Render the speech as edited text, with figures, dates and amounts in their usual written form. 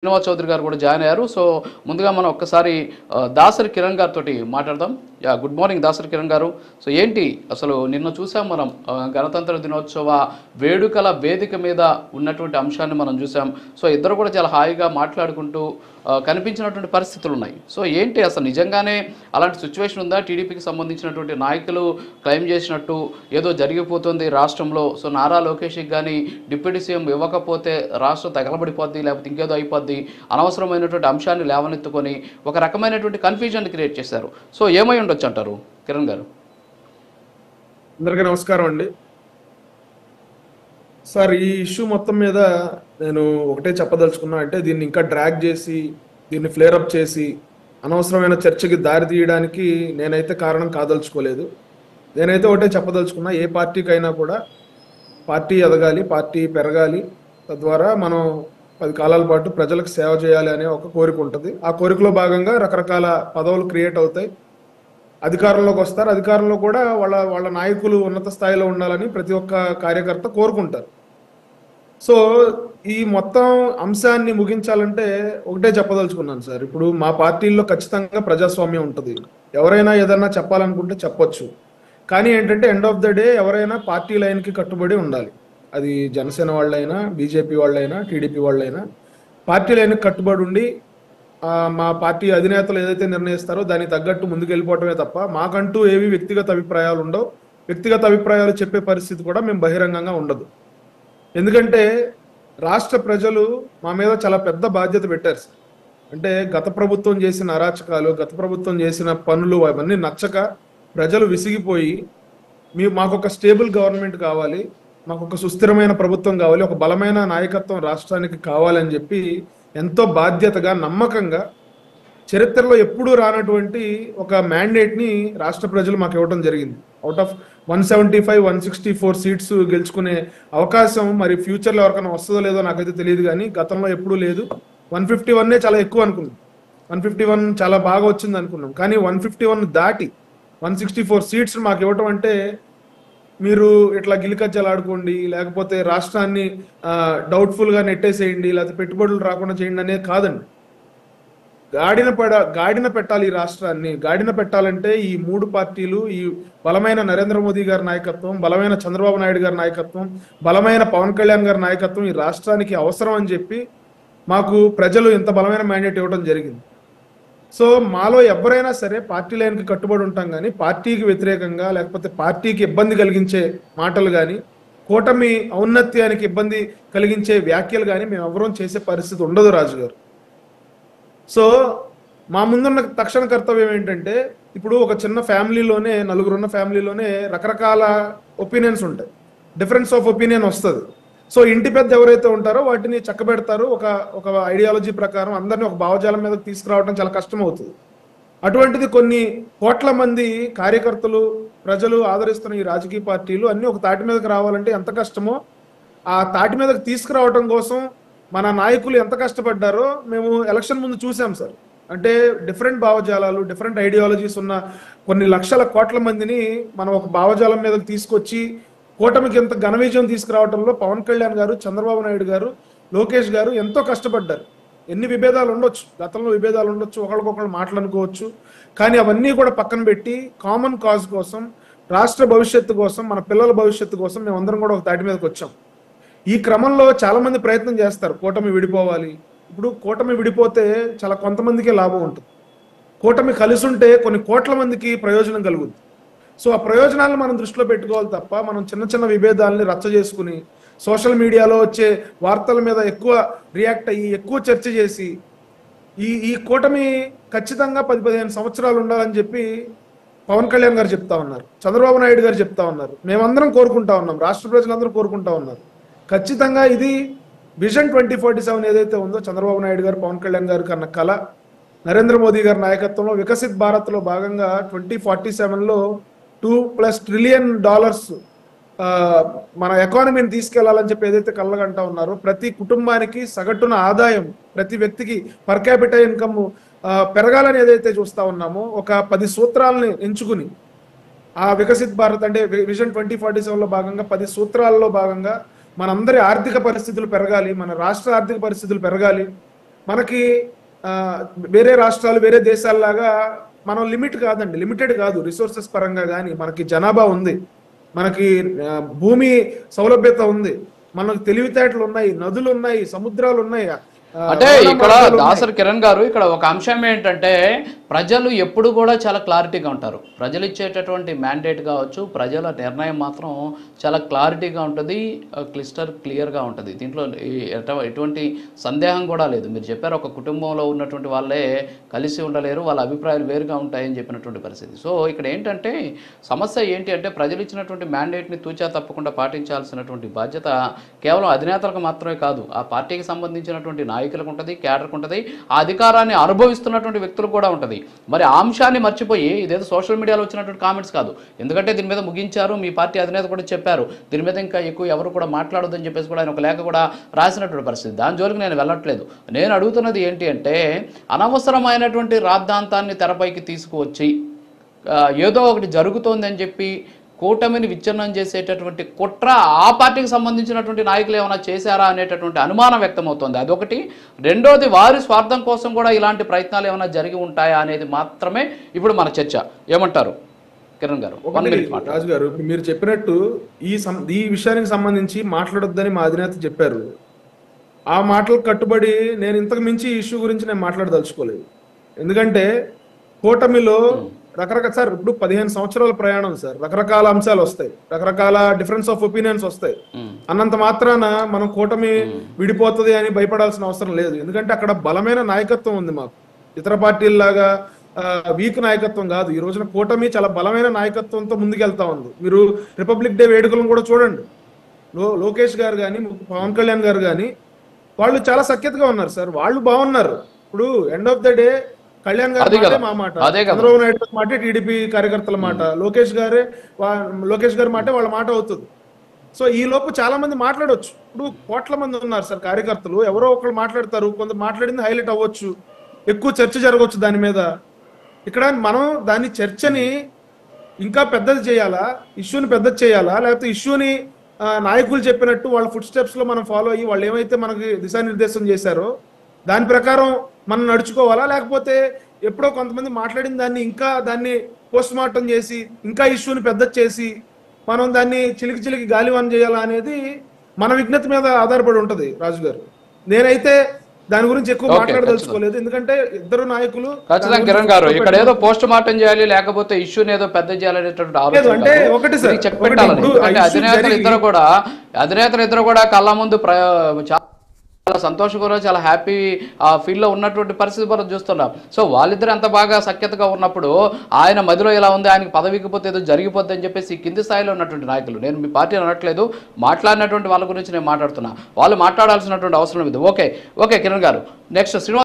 శ్రీనివాస్ చౌదరి గారు కూడా జాయిన్ అయ్యారు. సో ముందుగా మనం ఒక్కసారి దాసరి కిరణ్ గారితో మాట్లాడదాం. గుడ్ మార్నింగ్ దాసరి కిరణ్ గారు. సో ఏంటి అసలు నిన్న చూసాం మనం గణతంత్ర దినోత్సవ వేడుకల వేదిక మీద ఉన్నటువంటి అంశాన్ని మనం చూసాం. సో ఇద్దరు కూడా చాలా హాయిగా మాట్లాడుకుంటూ కనిపించినటువంటి పరిస్థితులు ఉన్నాయి. సో ఏంటి అసలు నిజంగానే అలాంటి సిచ్యువేషన్ ఉందా? టీడీపీకి సంబంధించినటువంటి నాయకులు క్లెయిమ్ చేసినట్టు ఏదో జరిగిపోతుంది రాష్ట్రంలో. సో నారా లోకేష్కి కానీ డిప్యూటీ సీఎం ఇవ్వకపోతే రాష్ట్రం తగలబడిపోద్ది, లేకపోతే ఇంకేదో అయిపోద్ది, అనవసరమైనటువంటి అంశాన్ని లేవనెత్తుకొని ఒక రకమైనటువంటి కన్ఫ్యూజన్ క్రియేట్ చేశారు. సో ఏమై ఉండొచ్చు అంటారు కిరణ్ గారు? అందరికీ నమస్కారం అండి. సార్, ఈ ఇష్యూ మొత్తం మీద నేను ఒకటే చెప్పదలుచుకున్నా, అంటే దీన్ని ఇంకా డ్రాగ్ చేసి దీన్ని ఫ్లేరప్ చేసి అనవసరమైన చర్చకి దారి తీయడానికి నేనైతే కారణం కాదలుచుకోలేదు. నేనైతే ఒకటే చెప్పదలుచుకున్నా, ఏ పార్టీకైనా కూడా పార్టీ ఎదగాలి, పార్టీ పెరగాలి, తద్వారా మనం 10 కాలాల పాటు ప్రజలకు సేవ చేయాలి అనే ఒక కోరిక ఉంటుంది. ఆ కోరికలో భాగంగా రకరకాల పదవులు క్రియేట్ అవుతాయి, అధికారంలోకి వస్తారు. అధికారంలో కూడా వాళ్ళ వాళ్ళ నాయకులు ఉన్నత స్థాయిలో ఉండాలని ప్రతి ఒక్క కార్యకర్త కోరుకుంటారు. సో ఈ మొత్తం అంశాన్ని ముగించాలంటే ఒకటే చెప్పదలుచుకున్నాను సార్. ఇప్పుడు మా పార్టీల్లో ఖచ్చితంగా ప్రజాస్వామ్యం ఉంటుంది. ఎవరైనా ఏదన్నా చెప్పాలనుకుంటే చెప్పొచ్చు. కానీ ఏంటంటే ఎండ్ ఆఫ్ ద డే ఎవరైనా పార్టీ లైన్కి కట్టుబడి ఉండాలి. అది జనసేన వాళ్ళైనా, బీజేపీ వాళ్ళైనా, టీడీపీ వాళ్ళైనా పార్టీ లైన్కి కట్టుబడి ఉండి మా పార్టీ అధినేతలు ఏదైతే నిర్ణయిస్తారో దానికి తగ్గట్టు ముందుకు వెళ్ళిపోవటమే తప్ప మాకంటూ ఏవి వ్యక్తిగత అభిప్రాయాలు ఉండవు. వ్యక్తిగత అభిప్రాయాలు చెప్పే పరిస్థితి కూడా మేము బహిరంగంగా ఉండదు. ఎందుకంటే రాష్ట్ర ప్రజలు మా మీద చాలా పెద్ద బాధ్యత పెట్టారు సార్. అంటే గత ప్రభుత్వం చేసిన అరాచకాలు, గత ప్రభుత్వం చేసిన పనులు అవన్నీ నచ్చక ప్రజలు విసిగిపోయి మాకొక స్టేబుల్ గవర్నమెంట్ కావాలి, మాకొక సుస్థిరమైన ప్రభుత్వం కావాలి, ఒక బలమైన నాయకత్వం రాష్ట్రానికి కావాలని చెప్పి ఎంతో బాధ్యతగా, నమ్మకంగా, చరిత్రలో ఎప్పుడూ రానటువంటి ఒక మ్యాండేట్ని రాష్ట్ర ప్రజలు మాకు ఇవ్వడం జరిగింది. అవుట్ ఆఫ్ 175, 164 సీట్స్ గెలుచుకునే అవకాశం మరి ఫ్యూచర్లో ఎవరికైనా వస్తుందో లేదో నాకైతే తెలియదు, కానీ గతంలో ఎప్పుడూ లేదు. 151 చాలా ఎక్కువ అనుకున్నాం, 151 చాలా బాగా వచ్చింది అనుకున్నాం. కానీ 151 దాటి 164 సీట్స్ మాకు ఇవ్వటం అంటే మీరు ఇట్లా గిలికజ్జలాడుకోండి, లేకపోతే రాష్ట్రాన్ని డౌట్ఫుల్గా నెట్టేసేయండి, లేకపోతే పెట్టుబడులు రాకుండా చేయండి అనేది కాదండి. గాడిన పెట్టాలి ఈ రాష్ట్రాన్ని. గాడిన పెట్టాలంటే ఈ 3 పార్టీలు, ఈ బలమైన నరేంద్ర మోదీ గారి నాయకత్వం, బలమైన చంద్రబాబు నాయుడు గారి నాయకత్వం, బలమైన పవన్ కళ్యాణ్ గారి నాయకత్వం ఈ రాష్ట్రానికి అవసరం అని చెప్పి మాకు ప్రజలు ఇంత బలమైన మ్యాండేట్ ఇవ్వడం జరిగింది. సో మాలో ఎవరైనా సరే పార్టీ లైన్కి కట్టుబడి ఉంటాం, కానీ పార్టీకి వ్యతిరేకంగా లేకపోతే పార్టీకి ఇబ్బంది కలిగించే మాటలు కానీ, కూటమి ఔన్నత్యానికి ఇబ్బంది కలిగించే వ్యాఖ్యలు కానీ మేము ఎవరూ చేసే పరిస్థితి ఉండదు రాజు గారు. సో మా ముందున్న తక్షణ కర్తవ్యం ఏంటంటే, ఇప్పుడు ఒక చిన్న ఫ్యామిలీలోనే, నలుగురున్న ఫ్యామిలీలోనే రకరకాల ఒపీనియన్స్ ఉంటాయి, డిఫరెన్స్ ఆఫ్ ఒపీనియన్ వస్తుంది. సో ఇంటి పెద్ద ఎవరైతే ఉంటారో వాటిని చక్కబెడతారు. ఒక ఐడియాలజీ ప్రకారం అందరినీ ఒక భావజాలం మీద తీసుకురావడం చాలా కష్టం అవుతుంది. అటువంటిది కొన్ని కోట్ల మంది కార్యకర్తలు, ప్రజలు ఆదరిస్తున్న ఈ రాజకీయ పార్టీలు అన్నీ ఒక తాటి మీదకి రావాలంటే ఎంత కష్టమో, ఆ తాటి మీదకి తీసుకురావడం కోసం మన నాయకులు ఎంత కష్టపడ్డారో మేము ఎలక్షన్ ముందు చూసాం సార్. అంటే డిఫరెంట్ భావజాలాలు, డిఫరెంట్ ఐడియాలజీస్ ఉన్న కొన్ని లక్షల కోట్ల మందిని మనం ఒక భావజాలం మీదకి తీసుకొచ్చి కూటమికి ఎంత ఘన విజయం తీసుకురావడంలో పవన్ కళ్యాణ్ గారు, చంద్రబాబు నాయుడు గారు, లోకేష్ గారు ఎంతో కష్టపడ్డారు. ఎన్ని విభేదాలు ఉండొచ్చు, గతంలో విభేదాలు ఉండొచ్చు, ఒకరికొకరు మాట్లాడుకోవచ్చు, కానీ అవన్నీ కూడా పక్కన పెట్టి కామన్ కాజ్ కోసం, రాష్ట్ర భవిష్యత్తు కోసం, మన పిల్లల భవిష్యత్తు కోసం మేమందరం కూడా ఒక తాటి మీదకి వచ్చాం. ఈ క్రమంలో చాలా మంది ప్రయత్నం చేస్తారు కూటమి విడిపోవాలి. ఇప్పుడు కూటమి విడిపోతే చాలా కొంతమందికే లాభం ఉంటుంది, కూటమి కలిసి ఉంటే కొన్ని కోట్ల మందికి ప్రయోజనం కలుగుతుంది. సో ఆ ప్రయోజనాలను మనం దృష్టిలో పెట్టుకోవాలి తప్ప మనం చిన్న చిన్న విభేదాలని రచ్చ చేసుకుని సోషల్ మీడియాలో వచ్చే వార్తల మీద ఎక్కువ రియాక్ట్ అయ్యి ఎక్కువ చర్చ చేసి ఈ కూటమి ఖచ్చితంగా 10-15 సంవత్సరాలు ఉండాలని చెప్పి పవన్ కళ్యాణ్ గారు చెప్తా ఉన్నారు, చంద్రబాబు నాయుడు గారు చెప్తా ఉన్నారు, మేమందరం కోరుకుంటా ఉన్నాం, రాష్ట్ర ప్రజలందరూ కోరుకుంటా ఉన్నారు. ఖచ్చితంగా ఇది విజన్ 2047 ఏదైతే ఉందో చంద్రబాబు నాయుడు గారు, పవన్ కళ్యాణ్ గారు కన్న కళ, నరేంద్ర మోదీ గారి నాయకత్వంలో వికసిత్ భారత్లో భాగంగా 2047లో $2+ ట్రిలియన్ మన ఎకానమీని తీసుకెళ్లాలని చెప్పి ఏదైతే కళ్ళగంటా ఉన్నారో, ప్రతి కుటుంబానికి సగటున ఆదాయం, ప్రతి వ్యక్తికి పర్ క్యాపిటల్ ఇన్కమ్ పెరగాలని ఏదైతే చూస్తా ఉన్నామో, ఒక 10 సూత్రాలని ఎంచుకుని ఆ వికసిత్ భారత్ అంటే విజన్ 2047లో భాగంగా 10 సూత్రాలలో భాగంగా మనందరి ఆర్థిక పరిస్థితులు పెరగాలి, మన రాష్ట్ర ఆర్థిక పరిస్థితులు పెరగాలి, మనకి ఆ, వేరే రాష్ట్రాలు వేరే దేశాల్లాగా మనం లిమిట్ కాదండి, లిమిటెడ్ కాదు రిసోర్సెస్ పరంగా. కానీ మనకి జనాభా ఉంది, మనకి భూమి సౌలభ్యత ఉంది, మనకు తెలివితేటలు ఉన్నాయి, నదులు ఉన్నాయి, సముద్రాలు ఉన్నాయి, అంటే రవాణా ఇక్కడ మార్గాలు ఉన్నాయి. దాసరి కిరణ్ గారు ఇక్కడ ఒక అంశం ఏంటంటే ప్రజలు ఎప్పుడు కూడా చాలా క్లారిటీగా ఉంటారు. ప్రజలు ఇచ్చేటటువంటి మ్యాండేట్ కావచ్చు, ప్రజల నిర్ణయం మాత్రం చాలా క్లారిటీగా ఉంటుంది, క్లియర్గా ఉంటుంది. దీంట్లో ఎటువంటి సందేహం కూడా లేదు. మీరు చెప్పారు ఒక కుటుంబంలో ఉన్నటువంటి వాళ్ళే కలిసి ఉండలేరు, వాళ్ళ అభిప్రాయాలు వేరుగా ఉంటాయని చెప్పినటువంటి పరిస్థితి. సో ఇక్కడ ఏంటంటే సమస్య ఏంటి అంటే ప్రజలు ఇచ్చినటువంటి మ్యాండేట్ని తూచా తప్పకుండా పాటించాల్సినటువంటి బాధ్యత కేవలం అధినేతలకు మాత్రమే కాదు, ఆ పార్టీకి సంబంధించినటువంటి నాయకులకు ఉంటుంది, కేడర్కు ఉంటుంది, ఆ అధికారాన్ని అనుభవిస్తున్నటువంటి వ్యక్తులకు కూడా ఉంటుంది. మరి ఆ అంశాన్ని మర్చిపోయి ఇదేదో సోషల్ మీడియాలో వచ్చినటువంటి కామెంట్స్ కాదు, ఎందుకంటే దీని మీద ముగించారు, మీ పార్టీ అధినేత కూడా చెప్పారు, దీని మీద ఇంకా ఎక్కువ ఎవరు కూడా మాట్లాడొద్దని చెప్పేసి కూడా ఆయన ఒక లేఖ కూడా రాసినటువంటి పరిస్థితి. దాని జోలికి నేను వెళ్ళట్లేదు. నేను అడుగుతున్నది ఏంటి అంటే అనవసరమైనటువంటి రాద్ధాంతాన్ని తెరపైకి తీసుకువచ్చి ఏదో ఒకటి జరుగుతోంది అని చెప్పి కూటమిని విచ్ఛిన్నం చేసేటటువంటి కుట్ర ఆ పార్టీకి సంబంధించినటువంటి నాయకులు ఏమైనా చేశారా అనేటటువంటి అనుమానం వ్యక్తమవుతోంది. అదొకటి. రెండోది వారి స్వార్థం కోసం కూడా ఇలాంటి ప్రయత్నాలు ఏమైనా జరిగి ఉంటాయా అనేది మాత్రమే ఇప్పుడు మన చర్చ. ఏమంటారు కిరణ్ గారు? రాజు గారు, మీరు చెప్పినట్టు ఈ విషయానికి సంబంధించి మాట్లాడొద్దని మా అధినేత చెప్పారు. ఆ మాటలకు కట్టుబడి నేను ఇంతకు మించి ఈ ఇష్యూ గురించి నేను మాట్లాడదలుచుకోలేదు. ఎందుకంటే కూటమిలో రకరకాల సార్, ఇప్పుడు 15 సంవత్సరాల ప్రయాణం సార్, రకరకాల అంశాలు వస్తాయి, రకరకాల డిఫరెన్స్ ఆఫ్ ఒపీనియన్స్ వస్తాయి. అన్నంత మాత్రాన మనం కూటమి విడిపోతుంది అని భయపడాల్సిన అవసరం లేదు. ఎందుకంటే అక్కడ బలమైన నాయకత్వం ఉంది మాకు, ఇతర పార్టీల్లాగా వీక్ నాయకత్వం కాదు. ఈ రోజున కూటమి చాలా బలమైన నాయకత్వంతో ముందుకెళ్తా ఉంది. మీరు రిపబ్లిక్ డే వేడుకలను కూడా చూడండి, లోకేష్ గారు కానీ పవన్ కళ్యాణ్ గారు కానీ వాళ్ళు చాలా సఖ్యతగా ఉన్నారు సార్, వాళ్ళు బాగున్నారు. ఇప్పుడు end of the day Kalyan గారి మాటే మా మాట, చంద్రబాబు నాయుడు గారి మాట టీడీపీ కార్యకర్తల మాట, లోకేష్ గారి మాట వాళ్ళ మాట అవుతుంది. సో ఈ లోపు చాలా మంది మాట్లాడవచ్చు. ఇప్పుడు కోట్ల మంది ఉన్నారు సార్ కార్యకర్తలు, ఎవరో ఒకరు మాట్లాడతారు, కొంత మాట్లాడింది హైలైట్ అవ్వచ్చు, ఎక్కువ చర్చ జరగవచ్చు దాని మీద. ఇక్కడ మనం దాని చర్చని ఇంకా పెద్దది చేయాలా, ఇష్యూని పెద్దది చేయాలా, లేకపోతే ఇష్యూని నాయకులు చెప్పినట్టు వాళ్ళ ఫుట్ స్టెప్స్ లో మనం ఫాలో అయ్యి వాళ్ళు ఏమైతే మనకి దిశానిర్దేశం చేశారో దాని ప్రకారం మనం నడుచుకోవాలా, లేకపోతే ఎప్పుడో కొంతమంది మాట్లాడిన దాన్ని ఇంకా దాన్ని పోస్ట్ మార్టం చేసి ఇంకా ఇష్యూని పెద్ద చేసి మనం దాన్ని చిలికి గాలివాన్ చేయాలా అనేది మన విజ్ఞత మీద ఆధారపడి ఉంటది రాజు గారు. నేనైతే దాని గురించి ఎక్కువ మాట్లాడదలుచుకోలేదు, ఎందుకంటే ఇద్దరు నాయకులు. ఖచ్చితంగా కిరణ్ గారు, ఇక్కడ ఏదో పోస్ట్ మార్టం చేయాలి లేకపోతే ఇష్యూని ఏదో పెద్ద చేయాలనేటువంటి ఆలోచన అంటే ఒకటి సార్, చెక్ పెట్టాలని. అధినేతలు ఇద్దరు కూడా కళ్ళ ముందు చాలా సంతోషంగా చాలా హ్యాపీ ఫీల్ లో ఉన్నటువంటి పరిస్థితి మనం చూస్తున్నాం. సో వాళ్ళిద్దరు ఎంత బాగా సఖ్యతగా ఉన్నప్పుడు ఆయన మధ్యలో ఇలా ఉంది, ఆయనకి పదవికి పోతే ఏదో జరిగిపోద్ది అని చెప్పేసి కింది స్థాయిలో ఉన్నటువంటి నాయకులు, నేను మీ పార్టీ అనట్లేదు, మాట్లాడినటువంటి వాళ్ళ గురించి నేను మాట్లాడుతున్నా, వాళ్ళు మాట్లాడాల్సినటువంటి అవసరం ఇది. ఓకే కిరణ్ గారు, నెక్స్ట్ శ్రీనివాస్